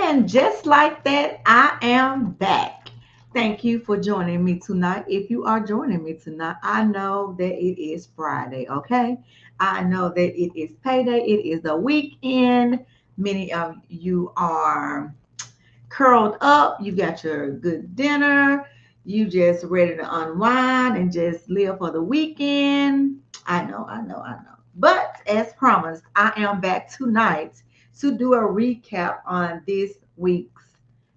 And just like that, I am back. Thank you for joining me tonight. If you are joining me tonight, I know that it is Friday, okay? I know that it is payday, it is the weekend. Many of you are curled up, you got your good dinner, you just ready to unwind and just live for the weekend. I know. But as promised, I am back tonight to do a recap on this week's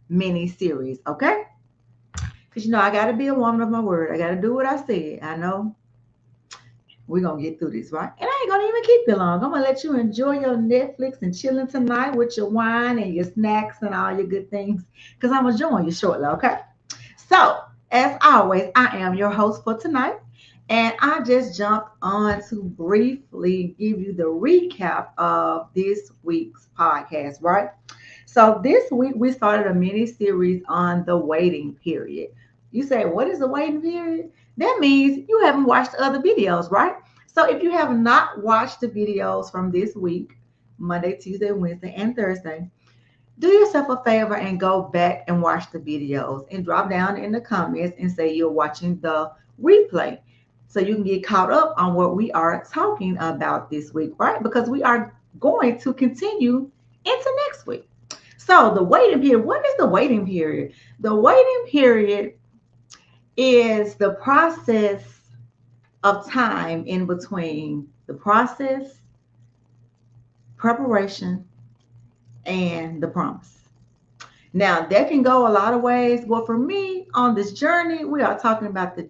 mini series, okay? Because I got to be a woman of my word. I got to do what I said. I know we're going to get through this, right? And I ain't going to even keep you long. I'm going to let you enjoy your Netflix and chilling tonight with your wine and your snacks and all your good things because I'm going to join you shortly, okay? So, as always, I am your host for tonight. And I just jumped on to briefly give you the recap of this week's podcast, right? So, this week we started a mini series on the waiting period. You say, what is the waiting period? That means you haven't watched other videos, right? So, if you have not watched the videos from this week, Monday, Tuesday, Wednesday, and Thursday, do yourself a favor and go back and watch the videos and drop down in the comments and say you're watching the replay so you can get caught up on what we are talking about this week, right? Because we are going to continue into next week. So, the waiting period, what is the waiting period? The waiting period is the process of time in between the process, preparation, and the promise. Now, that can go a lot of ways. Well, for me, on this journey, we are talking about the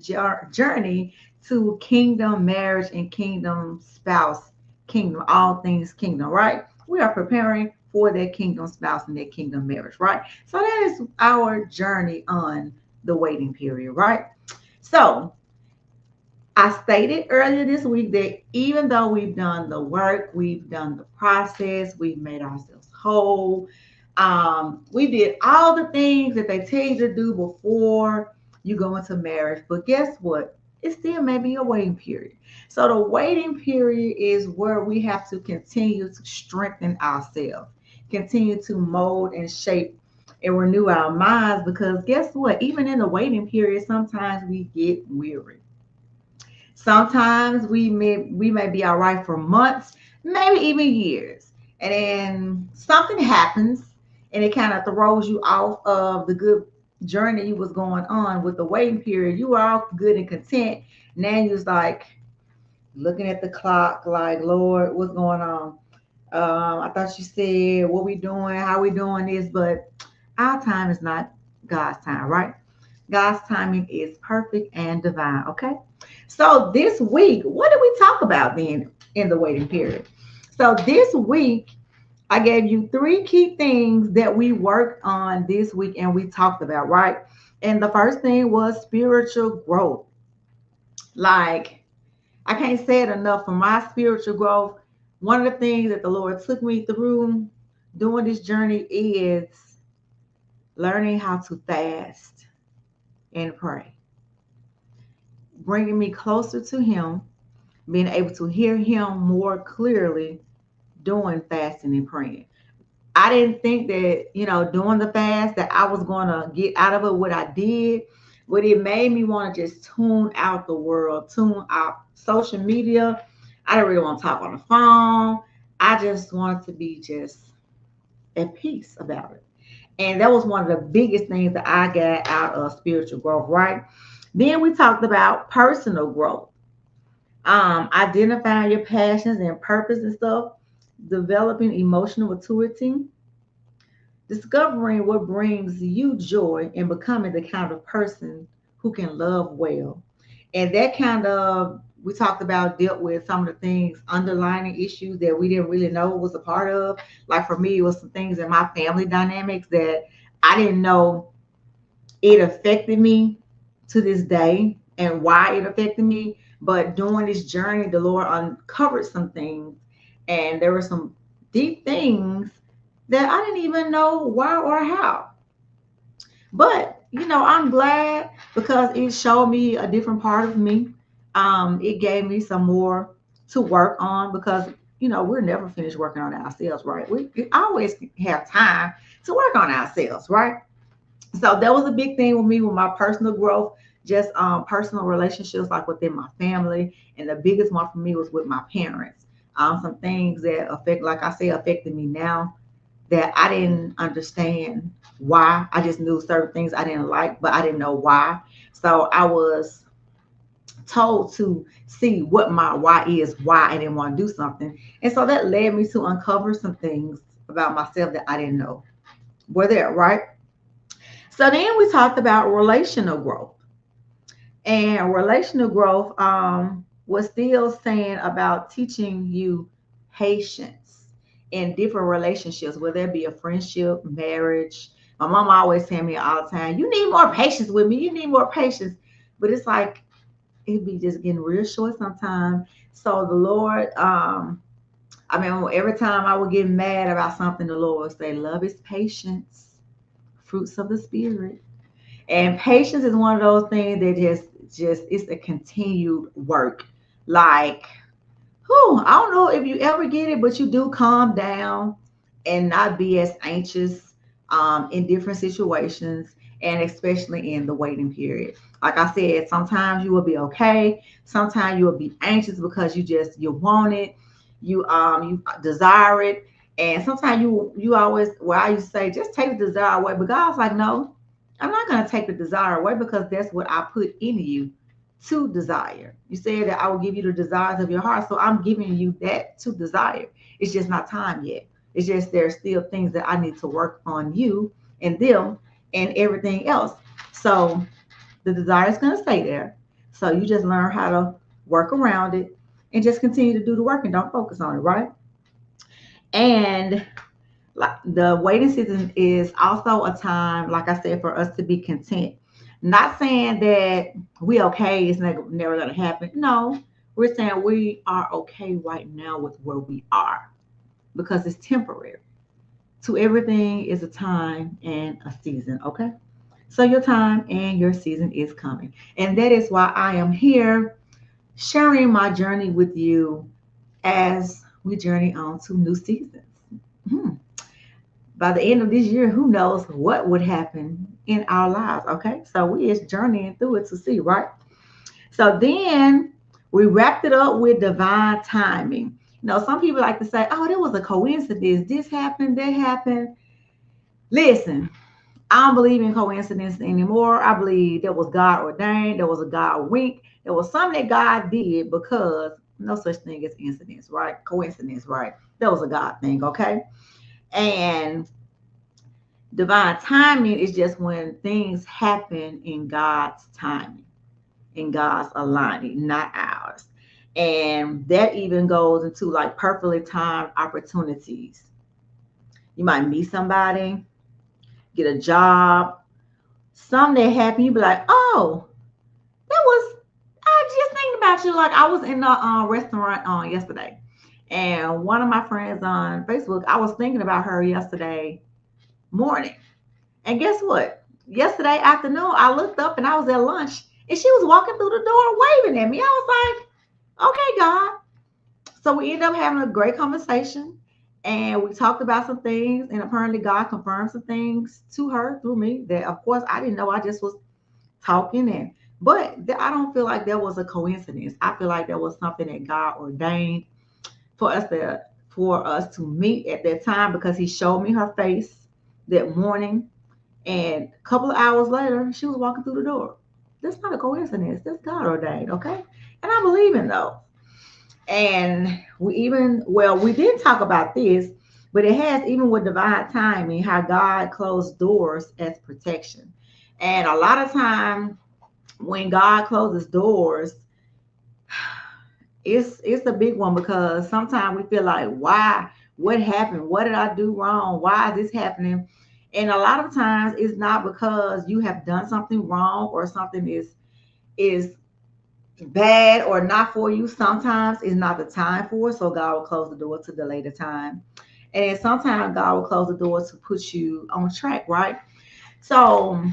journey to kingdom marriage and kingdom spouse, kingdom, all things kingdom, right? We are preparing for that kingdom spouse and that kingdom marriage, right? So that is our journey on the waiting period, right? So I stated earlier this week that even though we've done the work, we've done the process, we've made ourselves whole, we did all the things that they tell you to do before you go into marriage. But guess what? It still may be a waiting period. So the waiting period is where we have to continue to strengthen ourselves, continue to mold and shape and renew our minds. Because guess what? Even in the waiting period, sometimes we get weary. Sometimes we may be all right for months, maybe even years. And then something happens and it kind of throws you off of the good journey you was going on with the waiting period. You were all good and content. Now you're like looking at the clock like, Lord, what's going on? I thought you said what we doing, how we doing this, but our time is not God's time, right? God's timing is perfect and divine. Okay. So this week, what did we talk about then in the waiting period? So this week, I gave you three key things that we worked on this week and we talked about, right? And the first thing was spiritual growth. Like, I can't say it enough for my spiritual growth. One of the things that the Lord took me through during this journey is learning how to fast and pray, bringing me closer to Him, being able to hear Him more clearly doing fasting and praying. I didn't think that, doing the fast that I was going to get out of it what I did, but it made me want to just tune out the world, tune out social media. I didn't really want to talk on the phone. I just wanted to be just at peace about it. And that was one of the biggest things that I got out of spiritual growth, right? Then we talked about personal growth, identifying your passions and purpose and stuff, developing emotional maturity, discovering what brings you joy, and becoming the kind of person who can love well. And that kind of, we talked about, dealt with some of the things, underlining issues that we didn't really know was a part of. Like for me, it was some things in my family dynamics that I didn't know it affected me to this day and why it affected me. But during this journey, the Lord uncovered some things, and there were some deep things that I didn't even know why or how. But I'm glad because it showed me a different part of me. It gave me some more to work on because we're never finished working on ourselves, right? We always have time to work on ourselves, right? So that was a big thing with me with my personal growth, just personal relationships like within my family, and the biggest one for me was with my parents. Some things that affect, like I say, affected me now that I didn't understand why. I just knew certain things I didn't like, but I didn't know why. So I was told to see what my why is, why I didn't want to do something. And so that led me to uncover some things about myself that I didn't know were there, right? So then we talked about relational growth. And relational growth was still saying about teaching you patience in different relationships, whether it be a friendship, marriage. My mom always tell me all the time, you need more patience with me. You need more patience. But it's like it be just getting real short sometimes. So the Lord, I mean, every time I would get mad about something, the Lord would say, love is patience, fruits of the spirit. And patience is one of those things that just it's a continued work. Like, I don't know if you ever get it, but you do calm down and not be as anxious in different situations, and especially in the waiting period. Like I said, sometimes you will be okay. Sometimes you will be anxious because you want it, you desire it, and sometimes you always, well, I used to say just take the desire away, but God's like, no, I'm not going to take the desire away because that's what I put in you to desire. You said that I will give you the desires of your heart. So I'm giving you that to desire. It's just not time yet. It's just there's still things that I need to work on you and them and everything else. So the desire is going to stay there. So you just learn how to work around it and just continue to do the work and don't focus on it, right? And like the waiting season is also a time, like I said, for us to be content. Not saying that we okay, it's never gonna happen. No, we're saying we are okay right now with where we are because it's temporary. To everything is a time and a season, okay? So your time and your season is coming. And that is why I am here sharing my journey with you as we journey on to new seasons. Hmm. By the end of this year, who knows what would happen in our lives. Okay. So we is journeying through it to see, right? So then we wrapped it up with divine timing. Some people like to say, oh, there was a coincidence. This happened, that happened. Listen, I don't believe in coincidence anymore. I believe that was God ordained. There was a God wink. There was something that God did because no such thing as incidents, right? Coincidence, right? That was a God thing, okay? And divine timing is just when things happen in God's timing, in God's aligning, not ours. And that even goes into like perfectly timed opportunities. You might meet somebody, get a job, something that happened, you be like, oh, that was, I just thinking about you. Like I was in the restaurant yesterday, and one of my friends on Facebook, I was thinking about her yesterday morning. And guess what? Yesterday afternoon, I looked up and I was at lunch and she was walking through the door waving at me. I was like, okay, God. So we ended up having a great conversation and we talked about some things. And apparently, God confirmed some things to her through me that, of course, I didn't know. I just was talking. But I don't feel like there was a coincidence. I feel like there was something that God ordained for us to meet at that time because He showed me her face that morning, and a couple of hours later, she was walking through the door. That's not a coincidence. That's God ordained, okay? And I believe in those. And we did talk about this, but it has, even with divine timing, how God closed doors as protection. And a lot of time when God closes doors, it's a big one because sometimes we feel like, why? What happened? What did I do wrong? Why is this happening? And a lot of times it's not because you have done something wrong or something is bad or not for you. Sometimes it's not the time for it, so God will close the door to delay the time. And sometimes God will close the door to put you on track, right? So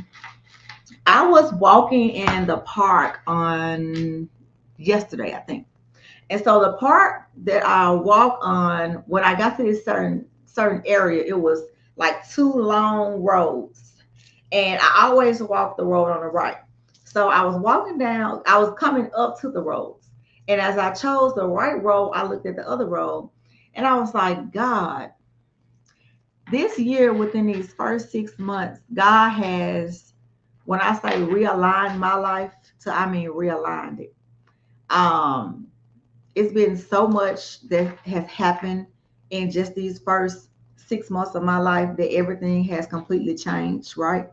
I was walking in the park on yesterday, I think. And so the part that I walk on, when I got to this certain area, it was like two long roads. And I always walk the road on the right. So I was walking down, I was coming up to the roads. And as I chose the right road, I looked at the other road and I was like, God, this year within these first 6 months, God has, when I say realigned my life, to I mean realigned it. Um, it's been so much that has happened in just these first 6 months of my life that everything has completely changed, right?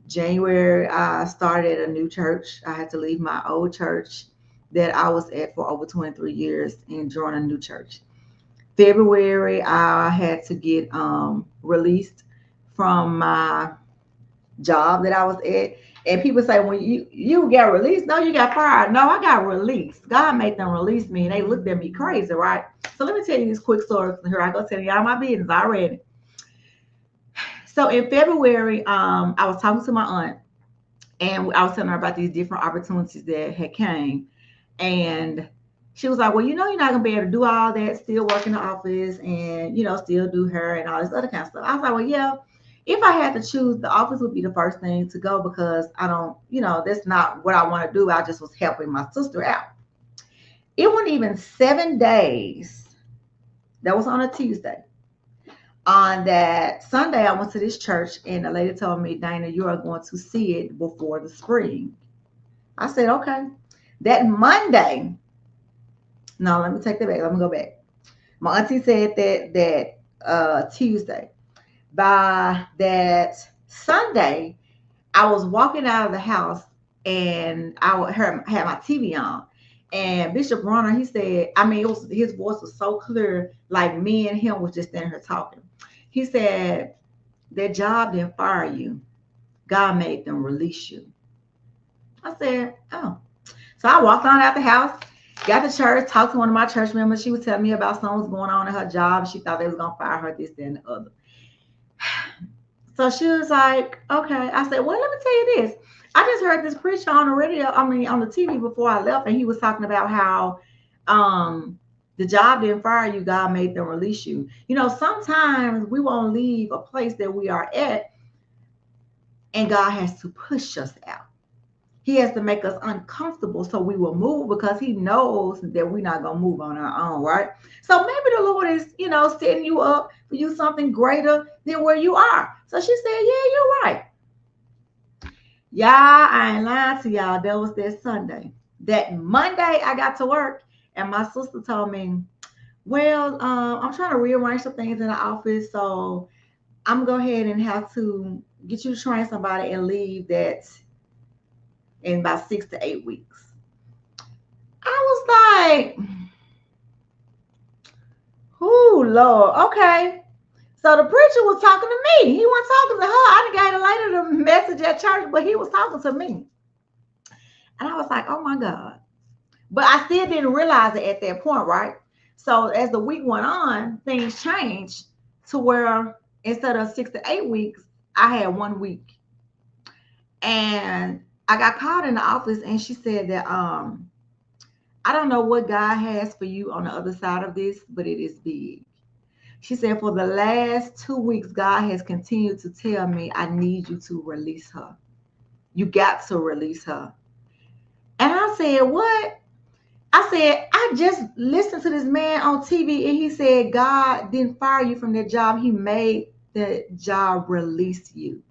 January, I started a new church. I had to leave my old church that I was at for over 23 years and join a new church. February, I had to get released from my job that I was at. And people say, when you got released, no, you got fired. No, I got released. God made them release me, and they looked at me crazy, right? So let me tell you this quick story. Here I go telling y'all my business already. So in February, I was talking to my aunt, and I was telling her about these different opportunities that had came, and she was like, "Well, you're not gonna be able to do all that, still work in the office, and still do hair and all this other kind of stuff." I was like, "Well, yeah, if I had to choose, the office would be the first thing to go because I don't, that's not what I want to do. I just was helping my sister out." It wasn't even 7 days. That was on a Tuesday. On that Sunday, I went to this church, and the lady told me, "Dana, you are going to see it before the spring." I said, "Okay." That Monday, no, let me take that back. Let me go back. My auntie said that Tuesday. By that Sunday, I was walking out of the house and had my TV on. And Bishop Bronner, he said, I mean, his voice was so clear, like me and him was just standing here talking. He said, "Their job didn't fire you. God made them release you." I said, "Oh." So I walked on out the house, got to church, talked to one of my church members. She was telling me about something was going on in her job. She thought they was going to fire her, this, that, and the other. So she was like, "Okay." I said, "Well, let me tell you this. I just heard this preacher on the radio, on the TV before I left, and he was talking about how the job didn't fire you, God made them release you. Sometimes we won't leave a place that we are at, and God has to push us out. He has to make us uncomfortable so we will move because he knows that we're not going to move on our own, right? So maybe the Lord is, setting you up for you something greater than where you are." So she said, "Yeah, you're right." Y'all, I ain't lying to y'all. That was that Sunday. That Monday, I got to work, and my sister told me, "Well, I'm trying to rearrange some things in the office, so I'm going to go ahead and have to get you to train somebody and leave that in about 6 to 8 weeks." I was like, "Oh Lord, okay." So the preacher was talking to me. He wasn't talking to her. I done gave a lady the message at church, but he was talking to me. And I was like, "Oh my God." But I still didn't realize it at that point, right? So as the week went on, things changed to where instead of 6 to 8 weeks, I had 1 week. And I got called in the office, and she said that "I don't know what God has for you on the other side of this, but it is big." She said, "For the last 2 weeks, God has continued to tell me, I need you to release her. You got to release her." And I said, "What?" I said, "I just listened to this man on TV, and he said God didn't fire you from that job. He made the job release you."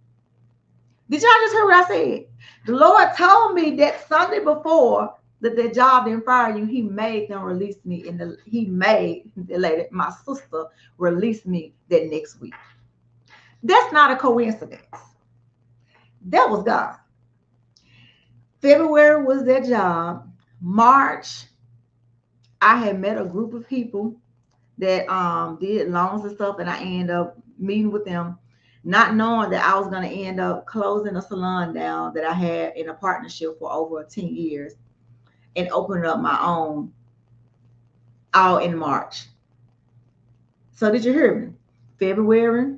Did y'all just hear what I said? The Lord told me that Sunday before that the job didn't fire you. He made them release me, and he made the lady, my sister, release me that next week. That's not a coincidence. That was God. February was that job. March, I had met a group of people that did loans and stuff, and I ended up meeting with them, not knowing that I was going to end up closing a salon down that I had in a partnership for over 10 years and opening up my own all in March. So did you hear me? February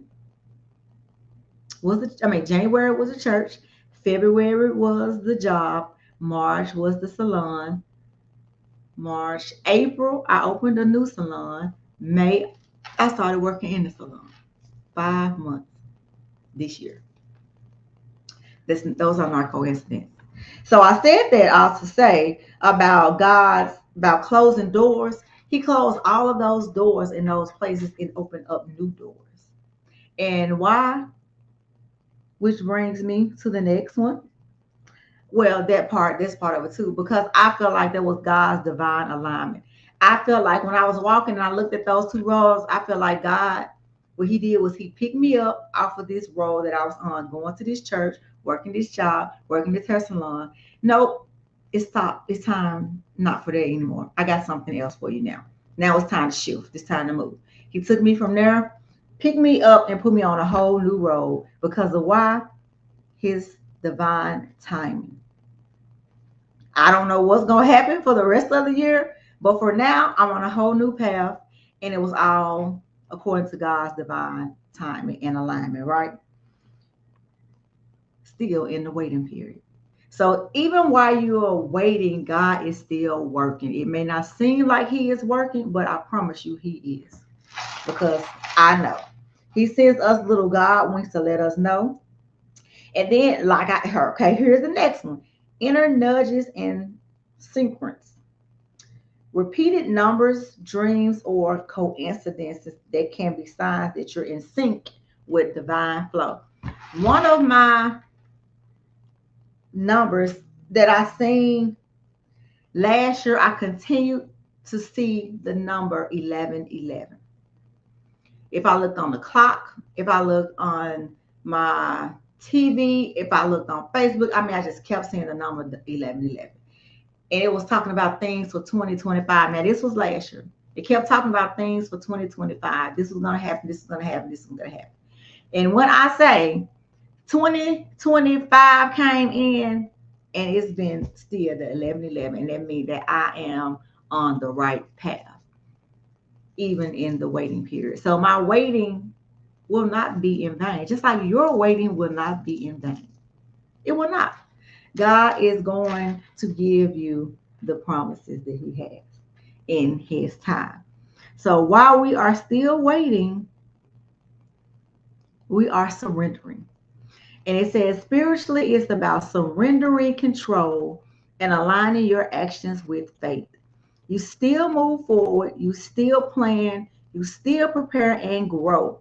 January was the church. February was the job. March was the salon. April, I opened a new salon. May, I started working in the salon. 5 months this year. Those are not coincidences. So I said that also to say about closing doors. He closed all of those doors in those places and opened up new doors. And why? Which brings me to the next one. Well, this part of it too, because I feel like that was God's divine alignment. I feel like when I was walking and I looked at those two roads, I feel like God, what He did was He picked me up off of this road that I was on, going to this church, working this job, working this hair salon. Nope, it stopped. It's time not for that anymore. I got something else for you now. Now it's time to shift. It's time to move. He took me from there, picked me up, and put me on a whole new road because of why? His divine timing. I don't know what's going to happen for the rest of the year, but for now, I'm on a whole new path, and it was all according to God's divine timing and alignment, right? Still in the waiting period. So even while you are waiting, God is still working. It may not seem like He is working, but I promise you He is, because I know. He sends us little God winks to let us know. And then, like I heard, okay, here's the next one: inner nudges and synchrons. Repeated numbers, dreams, or coincidences that can be signs that you're in sync with divine flow. One of my numbers that I seen last year, I continued to see the number 1111. If I looked on the clock, if I looked on my TV, if I looked on Facebook, I mean, I just kept seeing the number 1111. And it was talking about things for 2025. Now, this was last year. It kept talking about things for 2025. This was going to happen. This is going to happen. This is going to happen. And when I say 2025 came in, and it's been still the 1111, and that means that I am on the right path, even in the waiting period. So my waiting will not be in vain. Just like your waiting will not be in vain. It will not. God is going to give you the promises that He has in His time. So while we are still waiting, we are surrendering. And it says spiritually, it's about surrendering control and aligning your actions with faith. You still move forward, you still plan, you still prepare and grow,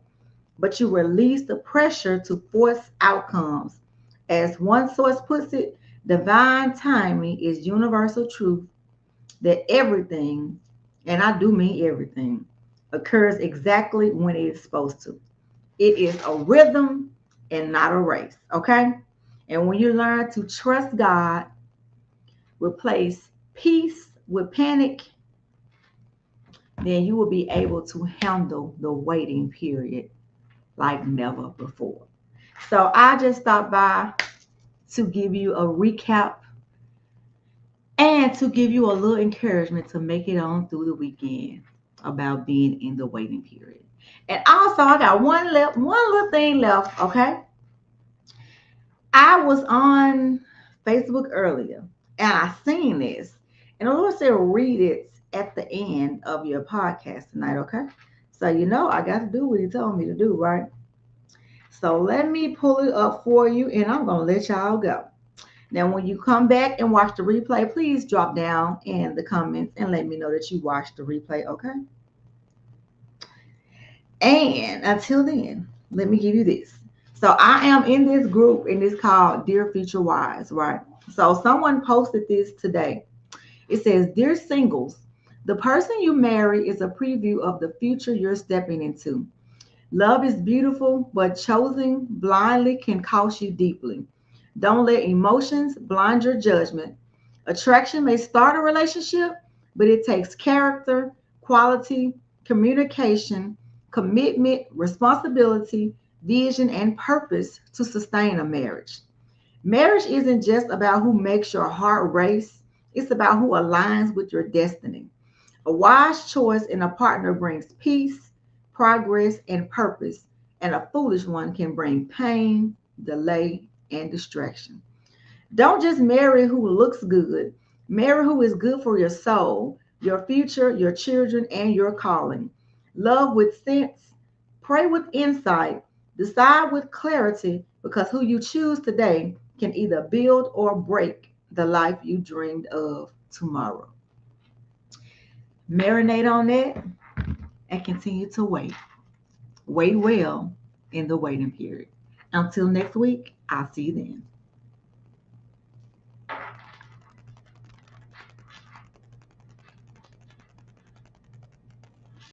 but you release the pressure to force outcomes. As one source puts it, divine timing is universal truth that everything, and I do mean everything, occurs exactly when it is supposed to. It is a rhythm and not a race, okay? And when you learn to trust God, replace peace with panic, then you will be able to handle the waiting period like never before. So I just stopped by to give you a recap and to give you a little encouragement to make it on through the weekend about being in the waiting period. And also, I got one little thing left, okay? I was on Facebook earlier and I seen this. And the Lord said, read it at the end of your podcast tonight, okay? So you know I got to do what He told me to do, right? So let me pull it up for you and I'm gonna let y'all go. Now, when you come back and watch the replay, please drop down in the comments and let me know that you watched the replay, okay? And until then, let me give you this. So I am in this group and it's called Dear Future Wives, right? So someone posted this today. It says, Dear singles, the person you marry is a preview of the future you're stepping into. Love is beautiful, but choosing blindly can cost you deeply. Don't let emotions blind your judgment. Attraction may start a relationship, but it takes character, quality, communication, commitment, responsibility, vision, and purpose to sustain a marriage. Marriage isn't just about who makes your heart race, it's about who aligns with your destiny. A wise choice in a partner brings peace, progress, and purpose, and a foolish one can bring pain, delay, and distraction. Don't just marry who looks good, marry who is good for your soul, your future, your children, and your calling. Love with sense, Pray with insight. Decide with clarity because who you choose today can either build or break the life you dreamed of tomorrow. Marinate on that and continue to wait. Wait well in the waiting period. Until next week, I'll see you then.